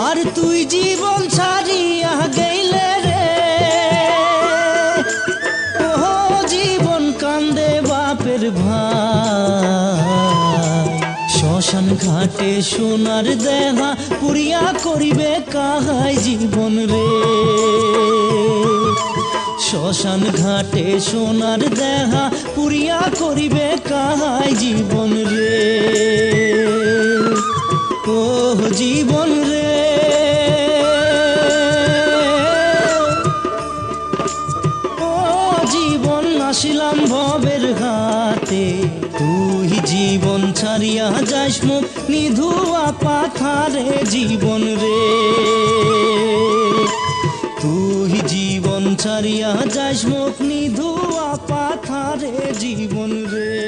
আর তুই জীবন ছাড়িয়া গেলে রে, ও জীবন কান্দে বাপের ভাই। শ্মশান ঘাটে সোনার দেহা পুরিয়া করিবে কাহাই জীবন রে। শ্মশান ঘাটে সোনার দেহা পুরিয়া করিবে কাহাই জীবন রে। ও জীবন রে, ও জীবন আসিলাম ভবের ঘাটে, তুই জীবন ছাড়িয়া যাস মুখ নিধুয়া পাথারে জীবন রে। তুই জীবন ছাড়িয়া যাস মুখ নিধুয়া পাথারে জীবন রে।